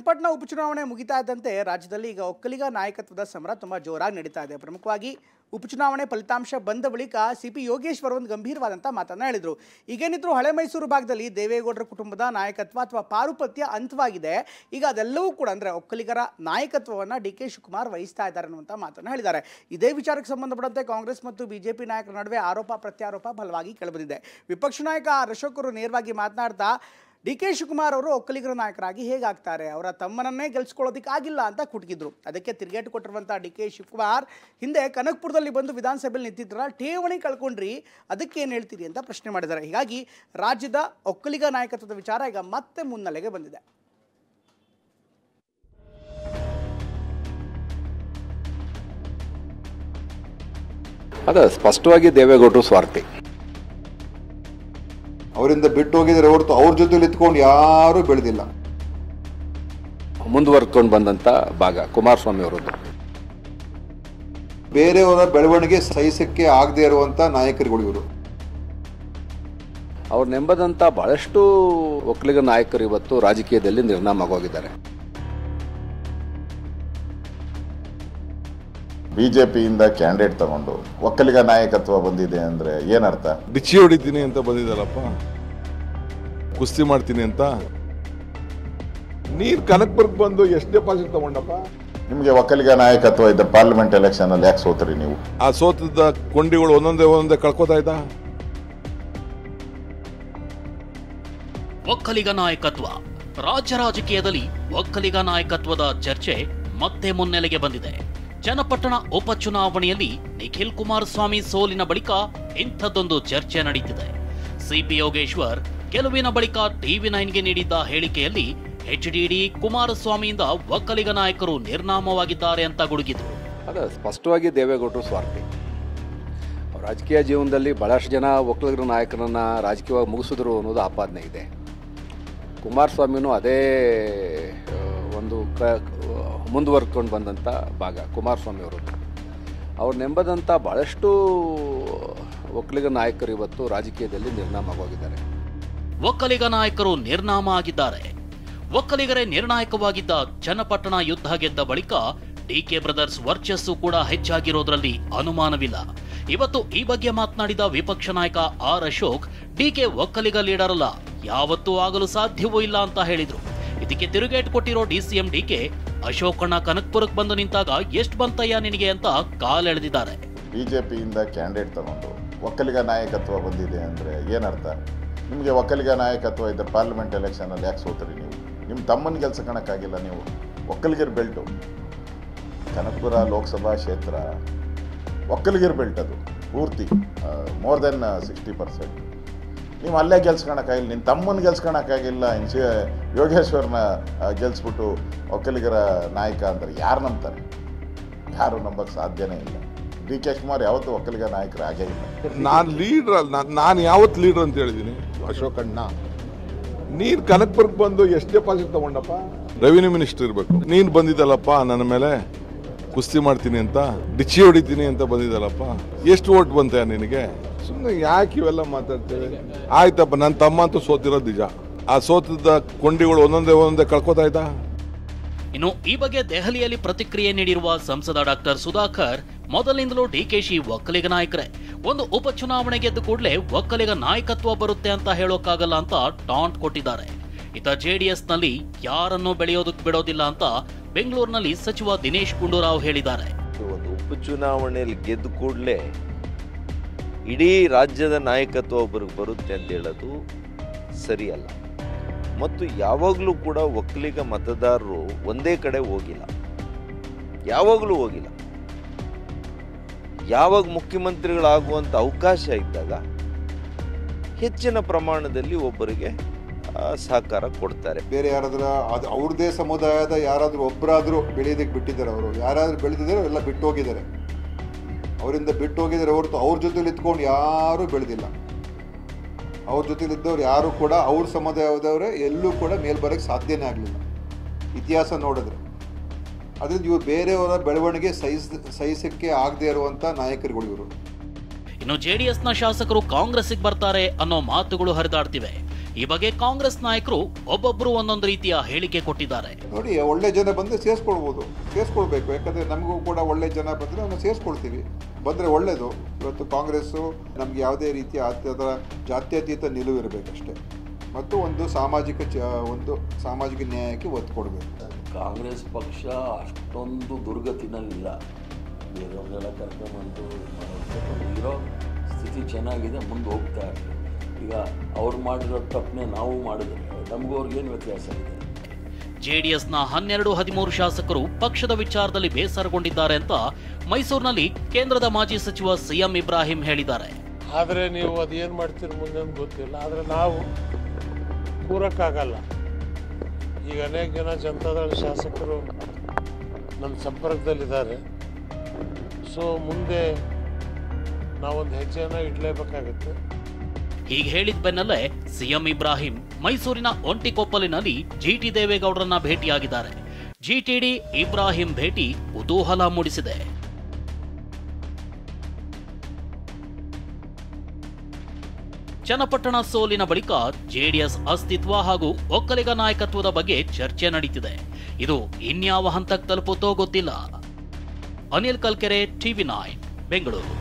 ಚನ್ನಪಟ್ಟಣ ಉಪಚುನಾವಣೆ ಮುಗಿತಾ ಇದ್ದಂತೆ ರಾಜ್ಯದಲ್ಲಿ ಈಗ ಒಕ್ಕಲಿಗ ನಾಯಕತ್ವದ ಸಮರ ತುಂಬಾ ಜೋರಾಗಿ ನಡೀತಾ ಇದೆ. ಪ್ರಮುಖವಾಗಿ ಉಪಚುನಾವಣೆ ಫಲಿತಾಂಶ ಬಂದ ಬಳಿಕ ಸಿಪಿ ಯೋಗೇಶ್ವರ್ ಒಂದು ಗಂಭೀರವಾದಂಥ ಮಾತನ್ನ ಹೇಳಿದ್ರು. ಈಗೇನಿದ್ರು ಹಳೆ ಮೈಸೂರು ಭಾಗದಲ್ಲಿ ದೇವೇಗೌಡರ ಕುಟುಂಬದ ನಾಯಕತ್ವ ಅಥವಾ ಪಾರುಪತ್ಯ ಅಂತ್ಯವಾಗಿದೆ. ಈಗ ಅದೆಲ್ಲವೂ ಕೂಡ ಅಂದರೆ ಒಕ್ಕಲಿಗರ ನಾಯಕತ್ವವನ್ನು ಡಿ ಕೆ ಶಿವಕುಮಾರ್ ವಹಿಸ್ತಾ ಇದ್ದಾರೆ ಅನ್ನುವಂಥ ಮಾತನ್ನು ಹೇಳಿದ್ದಾರೆ. ಇದೇ ವಿಚಾರಕ್ಕೆ ಸಂಬಂಧಪಟ್ಟಂತೆ ಕಾಂಗ್ರೆಸ್ ಮತ್ತು ಬಿಜೆಪಿ ನಾಯಕರ ನಡುವೆ ಆರೋಪ ಪ್ರತ್ಯಾರೋಪ ಬಲವಾಗಿ ಕೆಳಬಂದಿದೆ. ವಿಪಕ್ಷ ನಾಯಕ ಅಶೋಕ್ ಅವರು ನೇರವಾಗಿ ಮಾತನಾಡ್ತಾ ಡಿ ಕೆ ಶಿವಕುಮಾರ್ ಅವರು ಒಕ್ಕಲಿಗರ ನಾಯಕರಾಗಿ ಹೇಗಾಗ್ತಾರೆ, ಅವರ ತಮ್ಮನನ್ನೇ ಗೆಲ್ಸ್ಕೊಳ್ಳೋದಕ್ಕಾಗಿಲ್ಲ ಅಂತ ಕುಟುಕಿದ್ರು. ಅದಕ್ಕೆ ತಿರುಗೇಟು ಕೊಟ್ಟಿರುವಂಥ ಡಿ ಕೆ ಶಿವಕುಮಾರ್ ಹಿಂದೆ ಕನಕಪುರದಲ್ಲಿ ಬಂದು ವಿಧಾನಸಭೆಯಲ್ಲಿ ನಿಂತಿದ್ರಲ್ಲ, ಠೇವಣಿ ಕಳ್ಕೊಂಡ್ರಿ, ಅದಕ್ಕೆ ಏನು ಹೇಳ್ತೀರಿ ಅಂತ ಪ್ರಶ್ನೆ ಮಾಡಿದ್ದಾರೆ. ಹೀಗಾಗಿ ರಾಜ್ಯದ ಒಕ್ಕಲಿಗ ನಾಯಕತ್ವದ ವಿಚಾರ ಈಗ ಮತ್ತೆ ಮುನ್ನೆಲೆಗೆ ಬಂದಿದೆ. ಅದ ಸ್ಪಷ್ಟವಾಗಿ ದೇವೇಗೌಡರು ಸ್ವಾರ್ಥಿ, ಅವರಿಂದ ಬಿಟ್ಟು ಹೋಗಿದ್ರೆ ಹೊರತು ಅವ್ರ ಜೊತೆಲಿ ಇತ್ಕೊಂಡು ಯಾರೂ ಬೆಳೆದಿಲ್ಲ. ಮುಂದುವರ್ಕೊಂಡು ಬಂದಂತ ಭಾಗ ಕುಮಾರಸ್ವಾಮಿ ಅವರದ್ದು. ಬೇರೆಯವರ ಬೆಳವಣಿಗೆ ಸಹಿಸಕ್ಕೆ ಆಗದೆ ಇರುವಂತ ನಾಯಕರುಗಳು ಇವರು. ಅವ್ರು ನೆಂಬದಂತ ಬಹಳಷ್ಟು ಒಕ್ಕಲಿಗ ನಾಯಕರು ಇವತ್ತು ರಾಜಕೀಯದಲ್ಲಿ ನಿರ್ನಾಮವಾಗಿದ್ದಾರೆ. ಬಿಜೆಪಿಯಿಂದ ಕ್ಯಾಂಡಿಡೇಟ್ ತಗೊಂಡು ಒಕ್ಕಲಿಗ ನಾಯಕತ್ವ ಬಂದಿದೆ ಅಂದ್ರೆ ಏನರ್ಥ? ಬಿಚ್ಚಿ ಹೊಡಿತೀನಿ ಅಂತ ಬಂದಿದ್ದಾರಪ್ಪ, ಕುಸ್ತಿ ಮಾಡ್ತೀನಿ ಅಂತ. ನೀರ್ ಕನಕಪುರಕ್ಕೆ ಬಂದು ಎಷ್ಟು ಡೆಪಾಸಿಟ್ ತಗೊಂಡಪ್ಪ? ನಿಮ್ಗೆ ಒಕ್ಕಲಿಗ ನಾಯಕತ್ವ ಇದ್ದ ಪಾರ್ಲಿಮೆಂಟ್ ಎಲೆಕ್ಷನ್ ಅಲ್ಲಿ ಯಾಕೆ ಸೋತ್ರಿ ನೀವು? ಆ ಸೋತದ ಕೊಂಡಿಗಳು ಒಂದೊಂದೇ ಕಳ್ಕೊತಾ ಇದ್ದ. ಒಕ್ಕಲಿಗ ನಾಯಕತ್ವ ರಾಜ್ಯ ರಾಜಕೀಯದಲ್ಲಿ ಒಕ್ಕಲಿಗ ನಾಯಕತ್ವದ ಚರ್ಚೆ ಮತ್ತೆ ಮುನ್ನೆಲೆಗೆ ಬಂದಿದೆ. ಚನ್ನಪಟ್ಟಣ ಉಪಚುನಾವಣೆಯಲ್ಲಿ ನಿಖಿಲ್ ಕುಮಾರಸ್ವಾಮಿ ಸೋಲಿನ ಬಳಿಕ ಇಂಥದ್ದೊಂದು ಚರ್ಚೆ ನಡೀತಿದೆ. ಸಿಪಿ ಯೋಗೇಶ್ವರ್ ಗೆಲುವಿನ ಬಳಿಕ ಟಿವಿ9ಗೆ ನೀಡಿದ್ದ ಹೇಳಿಕೆಯಲ್ಲಿ ಎಚ್ಡಿಡಿ ಕುಮಾರಸ್ವಾಮಿಯಿಂದ ಒಕ್ಕಲಿಗ ನಾಯಕರು ನಿರ್ನಾಮವಾಗಿದ್ದಾರೆ ಅಂತ ಗುಡುಗಿದ್ರು. ಅದ ಸ್ಪಷ್ಟವಾಗಿ ದೇವೇಗೌಡರು ಸ್ವಾರ್ಥಿ. ರಾಜಕೀಯ ಜೀವನದಲ್ಲಿ ಬಹಳಷ್ಟು ಜನ ಒಕ್ಕಲಿಗರ ನಾಯಕರನ್ನ ರಾಜಕೀಯವಾಗಿ ಮುಗಿಸಿದ್ರು ಅನ್ನೋದು ಆಪಾದನೆ ಇದೆ. ಕುಮಾರಸ್ವಾಮಿನೂ ಅದೇ ಒಂದು ಮುಂದುವರ್ಕೊಂಡು ಬಂದಂಥ ಭಾಗ ಕುಮಾರಸ್ವಾಮಿ ಅವರದ್ದು. ಅವ್ರು ನೆಂಬದಂಥ ಬಹಳಷ್ಟು ಒಕ್ಕಲಿಗ ನಾಯಕರು ಇವತ್ತು ರಾಜಕೀಯದಲ್ಲಿ ನಿರ್ನಾಮವಾಗಿದ್ದಾರೆ. ಒಕ್ಕಲಿಗ ನಾಯಕರು ನಿರ್ನಾಮ ಆಗಿದ್ದಾರೆ. ಒಕ್ಕಲಿಗರೇ ನಿರ್ಣಾಯಕವಾಗಿದ್ದ ಚನ್ನಪಟ್ಟಣ ಯುದ್ಧ ಗೆದ್ದ ಬಳಿಕ ಡಿಕೆ ಬ್ರದರ್ಸ್ ವರ್ಚಸ್ಸು ಕೂಡ ಹೆಚ್ಚಾಗಿರೋದ್ರಲ್ಲಿ ಅನುಮಾನವಿಲ್ಲ. ಇವತ್ತು ಈ ಬಗ್ಗೆ ಮಾತನಾಡಿದ ವಿಪಕ್ಷ ನಾಯಕ ಅಶೋಕ್, ಡಿಕೆ ಒಕ್ಕಲಿಗ ಲೀಡರ್ ಅಲ್ಲ, ಯಾವತ್ತೂ ಆಗಲು ಸಾಧ್ಯವೂ ಇಲ್ಲ ಅಂತ ಹೇಳಿದ್ರು. ಇದಕ್ಕೆ ತಿರುಗೇಟು ಕೊಟ್ಟಿರೋ ಡಿಸಿಎಂ ಡಿಕೆ, ಅಶೋಕಣ್ಣ ಕನಕಪುರಕ್ಕೆ ಬಂದು ನಿಂತಾಗ ಎಷ್ಟು ಬಂತಯ್ಯ ನಿನಗೆ ಅಂತ ಕಾಲೆಳೆದಿದ್ದಾರೆ. ಬಿಜೆಪಿಯಿಂದ ಕ್ಯಾಂಡಿಡೇಟ್ ತಗೊಂಡು ಒಕ್ಕಲಿಗ ನಾಯಕತ್ವ ಬಂದಿದೆ ಅಂದ್ರೆ ಏನರ್ಥ? ನಿಮ್ಗೆ ಒಕ್ಕಲಿಗ ನಾಯಕತ್ವ ಇದ್ದ ಪಾರ್ಲಿಮೆಂಟ್ ಎಲೆಕ್ಷನ್ ಅಲ್ಲಿ ಯಾಕೆ ಸೋತ್ರಿ ನೀವು? ನಿಮ್ಮ ತಮ್ಮನ ಕೆಲಸ ಕಾಣಕ್ಕಾಗಿಲ್ಲ ನೀವು? ಒಕ್ಕಲಿಗರ ಬೆಲ್ಟು ಕನಕಪುರ ಲೋಕಸಭಾ ಕ್ಷೇತ್ರ ಒಕ್ಕಲಿಗರ ಬೆಲ್ಟ್, ಅದು ಪೂರ್ತಿ ಮೋರ್ ದೆನ್ 60%. ನೀವು ಅಲ್ಲೇ ಗೆಲ್ಸ್ಕೊಳಕ್ಕಾಗಿಲ್ಲ, ನಿನ್ನ ತಮ್ಮನ ಗೆಲ್ಸ್ಕೊಳಕ್ಕಾಗಿಲ್ಲ. ಯೋಗೇಶ್ವರನ ಗೆಲ್ಸ್ಬಿಟ್ಟು ಒಕ್ಕಲಿಗರ ನಾಯಕ ಅಂದ್ರೆ ಯಾರು ನಂಬ್ತಾರೆ? ಯಾರು ನಂಬಕ್ಕೆ ಸಾಧ್ಯನೇ ಇಲ್ಲ. ಡಿ ಕೆ ಶಿವಕುಮಾರ್ ಯಾವತ್ತೂ ಒಕ್ಕಲಿಗ ನಾಯಕರು ಆಗೇ ಇಲ್ಲ. ನಾನು ಲೀಡ್ರ್ ಅಲ್ಲ, ನಾನು ಯಾವತ್ತು ಲೀಡ್ರ್ ಅಂತ ಹೇಳಿದ್ದೀನಿ. ಅಶೋಕಣ್ಣ ನೀನು ಕನಕಪುರಕ್ಕೆ ಬಂದು ಎಷ್ಟು ಡೆಪಾಸಿಟ್ ತಗೊಂಡಪ್ಪ? ರೆವಿನ್ಯೂ ಮಿನಿಸ್ಟರ್ ಇರಬೇಕು. ನೀನು ಬಂದಿದ್ದಲ್ಲಪ್ಪ ನನ್ನ ಮೇಲೆ ಕುಸ್ತಿ ಮಾಡ್ತೀನಿ ಅಂತ, ಡಿಚ್ಚಿ ಹೊಡಿತೀನಿ ಅಂತ ಬಂದಿದ್ದಲ್ಲಪ್ಪ, ಎಷ್ಟು ಓಟ್ ಬಂತ ನಿನಗೆ? ಸುಮ್ಮನೆ ಯಾಕೆ ಇವೆಲ್ಲ ಮಾತಾಡ್ತೇವೆ? ಆಯ್ತಪ್ಪ, ನನ್ನ ತಮ್ಮ ಅಂತೂ ಸೋತಿರೋದು ನಿಜ. ಆ ಸೋತದ ಕೊಂಡಿಗಳು ಒಂದೊಂದೇ ಕಳ್ಕೊತಾ ಇದ್ದ. ಇನ್ನು ಈ ಬಗ್ಗೆ ದೆಹಲಿಯಲ್ಲಿ ಪ್ರತಿಕ್ರಿಯೆ ನೀಡಿರುವ ಸಂಸದ ಡಾಕ್ಟರ್ ಸುಧಾಕರ್, ಮೊದಲಿನಿಂದಲೂ ಡಿಕೆಶಿ ಒಕ್ಕಲಿಗ ನಾಯಕರೇ, ಒಂದು ಉಪಚುನಾವಣೆ ಗೆದ್ದ ಕೂಡಲೇ ಒಕ್ಕಲಿಗ ನಾಯಕತ್ವ ಬರುತ್ತೆ ಅಂತ ಹೇಳೋಕ್ಕಾಗಲ್ಲ ಅಂತ ಟಾಂಟ್ ಕೊಟ್ಟಿದ್ದಾರೆ. ಇತ ಜೆಡಿಎಸ್ನಲ್ಲಿ ಯಾರನ್ನೂ ಬೆಳೆಯೋದಕ್ಕೆ ಬಿಡೋದಿಲ್ಲ ಅಂತ ಬೆಂಗಳೂರಿನಲ್ಲಿ ಸಚಿವ ದಿನೇಶ್ ಗುಂಡೂರಾವ್ ಹೇಳಿದ್ದಾರೆ. ಒಂದು ಉಪಚುನಾವಣೆಯಲ್ಲಿ ಗೆದ್ದ ಕೂಡಲೇ ಇಡೀ ರಾಜ್ಯದ ನಾಯಕತ್ವ ಒಬ್ಬರಿಗೆ ಬರುತ್ತೆ ಅಂತ ಹೇಳೋದು ಸರಿಯಲ್ಲ. ಮತ್ತು ಯಾವಾಗಲೂ ಕೂಡ ಒಕ್ಕಲಿಗ ಮತದಾರರು ಒಂದೇ ಕಡೆ ಹೋಗಿಲ್ಲ, ಯಾವಾಗಲೂ ಹೋಗಿಲ್ಲ. ಯಾವಾಗ ಮುಖ್ಯಮಂತ್ರಿಗಳಾಗುವಂಥ ಅವಕಾಶ ಇದ್ದಾಗ ಹೆಚ್ಚಿನ ಪ್ರಮಾಣದಲ್ಲಿ ಒಬ್ಬರಿಗೆ ಸಹಕಾರ ಕೊಡ್ತಾರೆ. ಬೇರೆ ಯಾರಾದ್ರೂ ಅವ್ರದೇ ಸಮುದಾಯದ ಯಾರಾದ್ರೂ ಒಬ್ಬರಾದ್ರೂ ಬೆಳೆಯೋದಕ್ಕೆ ಬಿಟ್ಟಿದ್ದಾರೆ. ಅವರು ಯಾರಾದ್ರೂ ಬೆಳೆದಿದ್ದಾರೆ ಎಲ್ಲ ಬಿಟ್ಟು ಹೋಗಿದ್ದಾರೆ. ಅವರಿಂದ ಬಿಟ್ಟು ಹೋಗಿದ್ದಾರೆ ಹೊರತು ಅವ್ರ ಜೊತೆಲಿ ಇತ್ಕೊಂಡು ಯಾರೂ ಬೆಳೆದಿಲ್ಲ. ಅವ್ರ ಜೊತೆಲಿದ್ದವ್ರು ಯಾರು ಕೂಡ ಅವ್ರ ಸಮುದಾಯದವರೇ ಎಲ್ಲೂ ಕೂಡ ಮೇಲ್ ಬರೋಕ್ಕೆ ಸಾಧ್ಯನೇ ಆಗಲಿಲ್ಲ ಇತಿಹಾಸ ನೋಡಿದ್ರೆ. ಅದರಿಂದ ಇವರು ಬೇರೆಯವರ ಬೆಳವಣಿಗೆ ಸಹಿಸಕ್ಕೆ ಆಗದೆ ಇರುವಂಥ ನಾಯಕರುಗಳು ಇವರು. ಇನ್ನು ಜೆಡಿಎಸ್ನ ಶಾಸಕರು ಕಾಂಗ್ರೆಸ್ಗೆ ಬರ್ತಾರೆ ಅನ್ನೋ ಮಾತುಗಳು ಹರಿದಾಡ್ತಿವೆ. ಈ ಬಗ್ಗೆ ಕಾಂಗ್ರೆಸ್ ನಾಯಕರು ಒಬ್ಬೊಬ್ಬರು ಒಂದೊಂದು ರೀತಿಯ ಹೇಳಿಕೆ ಕೊಟ್ಟಿದ್ದಾರೆ. ನೋಡಿ, ಒಳ್ಳೆ ಜನ ಬಂದರೆ ಸೇರಿಸ್ಕೊಳ್ಬೇಕು. ಯಾಕಂದರೆ ನಮಗೂ ಕೂಡ ಒಳ್ಳೆ ಜನ ಬಂದರೆ ನಾವು ಸೇರಿಸ್ಕೊಳ್ತೀವಿ. ಬಂದರೆ ಒಳ್ಳೆಯದು. ಇವತ್ತು ಕಾಂಗ್ರೆಸ್ಸು ನಮಗೆ ಯಾವುದೇ ರೀತಿಯ ಅದರ ಜಾತ್ಯತೀತ ನಿಲುವು ಇರಬೇಕಷ್ಟೇ, ಮತ್ತು ಒಂದು ಸಾಮಾಜಿಕ ನ್ಯಾಯಕ್ಕೆ ಒತ್ತು ಕೊಡಬೇಕು. ಕಾಂಗ್ರೆಸ್ ಪಕ್ಷ ಅಷ್ಟೊಂದು ದುರ್ಗತಿನಲ್ಲಿಲ್ಲ. ಬೇರೆಯವ್ರಿಗೆಲ್ಲ ಕರ್ಕೊಂಡ್ಬಂದು ಇರೋ ಸ್ಥಿತಿ ಚೆನ್ನಾಗಿದೆ, ಮುಂದೆ ಹೋಗ್ತಾ ಇರ್ತದೆ. ಈಗ ಅವ್ರು ಮಾಡಿರೋ ತಪ್ಪನ್ನೇ ನಾವು ಮಾಡಿದ್ರೆ ನಮಗೂ ಅವ್ರಿಗೇನು ವ್ಯತ್ಯಾಸ ಇದೆ? ಜೆಡಿಎಸ್ನ 12-13 ಶಾಸಕರು ಪಕ್ಷದ ವಿಚಾರದಲ್ಲಿ ಬೇಸರಗೊಂಡಿದ್ದಾರೆ ಅಂತ ಮೈಸೂರಿನಲ್ಲಿ ಕೇಂದ್ರದ ಮಾಜಿ ಸಚಿವ ಸಿಎಂ ಇಬ್ರಾಹಿಂ ಹೇಳಿದ್ದಾರೆ. ಆದರೆ ನೀವು ಅದೇನು ಮಾಡ್ತೀರಿ ಮುಂದೆ ಗೊತ್ತಿಲ್ಲ. ಆದರೆ ನಾವು ಕೂರಕ್ಕಾಗಲ್ಲ. ಈಗ ಅನೇಕ ಜನ ಜನತಾದಳ ಶಾಸಕರು ನಮ್ಮ ಸಂಪರ್ಕದಲ್ಲಿದ್ದಾರೆ. ಸೊ ಮುಂದೆ ನಾವೊಂದು ಹೆಜ್ಜೆಯನ್ನು ಇಡಲೇಬೇಕಾಗುತ್ತೆ. ಹೀಗೆ ಹೇಳಿದ ಬೆನ್ನಲ್ಲೇ ಸಿಎಂ ಇಬ್ರಾಹಿಂ ಮೈಸೂರಿನ ಒಂಟಿಕೊಪ್ಪಲಿನಲ್ಲಿ ಜಿಟಿ ದೇವೇಗೌಡರನ್ನ ಭೇಟಿಯಾಗಿದ್ದಾರೆ. ಜಿಟಿಡಿ ಇಬ್ರಾಹಿಂ ಭೇಟಿ ಕುತೂಹಲ ಮೂಡಿಸಿದೆ. ಚನ್ನಪಟ್ಟಣ ಸೋಲಿನ ಬಳಿಕ ಜೆಡಿಎಸ್ ಅಸ್ತಿತ್ವ ಹಾಗೂ ಒಕ್ಕಲಿಗ ನಾಯಕತ್ವದ ಬಗ್ಗೆ ಚರ್ಚೆ ನಡೀತಿದೆ. ಇದು ಇನ್ಯಾವ ಹಂತಕ್ಕೆ ತಲುಪುತ್ತೋ ಗೊತ್ತಿಲ್ಲ. ಅನಿಲ್ ಕಲ್ಕೆರೆ, TV9 ಬೆಂಗಳೂರು.